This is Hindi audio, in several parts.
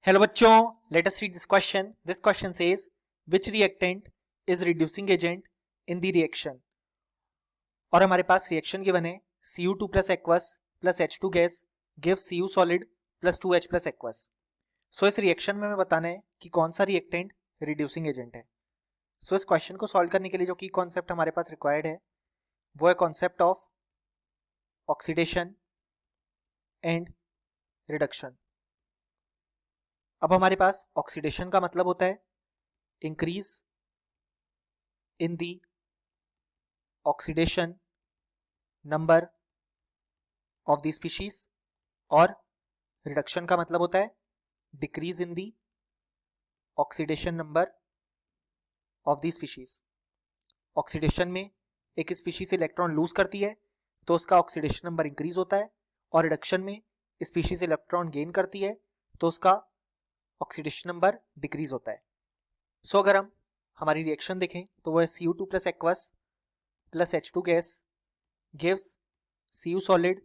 हेलो बच्चों, let us read this question. This question says which reactant is reducing agent in the reaction. और हमारे पास रिएक्शन गिवन है Cu2 plus aqueous plus H2 gas gives Cu solid plus 2H plus aqueous. So इस रिएक्शन में हमें बताना है कि कौन सा रिएक्टेंट रिड्यूसिंग एजेंट है. सो इस क्वेश्चन को सॉल्व करने के लिए जो की कॉन्सेप्ट हमारे पास रिक्वायर्ड है वो है concept of oxidation and reduction. अब हमारे पास ऑक्सीडेशन का मतलब होता है increase in the oxidation number of the species और रिडक्शन का मतलब होता है decrease in the oxidation number of the species. Oxidation में एक स्पीशीज इलेक्ट्रॉन लूज करती है तो उसका ऑक्सीडेशन नंबर इंक्रीज होता है, और रिडक्शन में स्पीशीज इलेक्ट्रॉन गेन करती है तो उसका ऑक्सीडेशन नंबर डिक्रीज होता है. सो अगर हम हमारी रिएक्शन देखें तो वो है Cu2 plus aqueous plus H2 gas gives Cu solid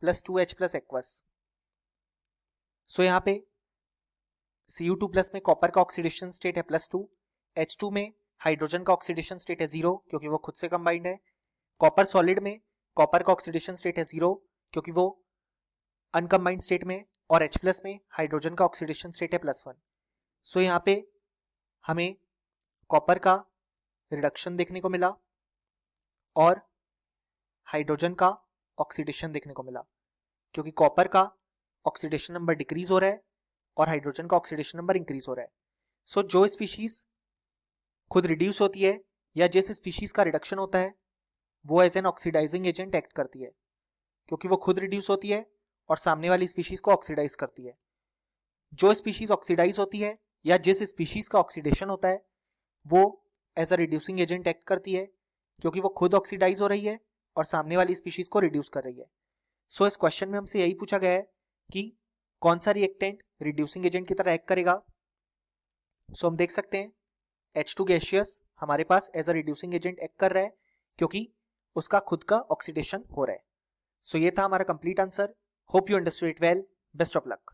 plus 2H plus aqueous. So यहाँ पे Cu2 प्लस में कॉपर का ऑक्सीडेशन स्टेट है +2, H2 में हाइड्रोजन का ऑक्सीडेशन स्टेट है 0 क्योंकि वो खुद से कंबाइंड है. कॉपर सॉलिड में कॉपर का ऑक्सीडेशन स्टेट है 0 क्योंकि वो अनकंबाइंड स्टेट में, और H प्लस में हाइड्रोजन का ऑक्सीडेशन स्टेट है +1. सो यहाँ पे हमें कॉपर का रिडक्शन देखने को मिला और हाइड्रोजन का ऑक्सीडेशन देखने को मिला क्योंकि कॉपर का ऑक्सीडेशन नंबर डिक्रीज हो रहा है और हाइड्रोजन का ऑक्सीडेशन नंबर इंक्रीज हो रहा है. सो जो स्पीशीज खुद रिड्यूस होती है या जिस स्पीशीज का रिडक्शन होता है वो as an oxidising agent act करती है क्योंकि वो खुद रिड्यूस होती है और सामने वाली स्पीशीज को ऑक्सीडाइज करती है. जो स्पीशीज ऑक्सीडाइज होती है या जिस स्पीशीज का ऑक्सीडेशन होता है वो as a reducing agent act करती है क्योंकि वो खुद ऑक्सीडाइज हो रही है और सामने वाली स्पीशीज को रिड्यूस कर रही है. सो इस क्वेश्चन में हमसे यही पूछा गया है कि कौन सा रिएक्टेंट रिड्यूसिंग एजेंट की तरह एक्ट करेगा. सो हम देख सकते हैं H2 गैसियस हमारे पास as a reducing agent act कर रहा है क्योंकि उसका खुद का ऑक्सीडेशन हो रहा है. सो ये था हमारा complete answer. Hope you understood it well. Best of luck.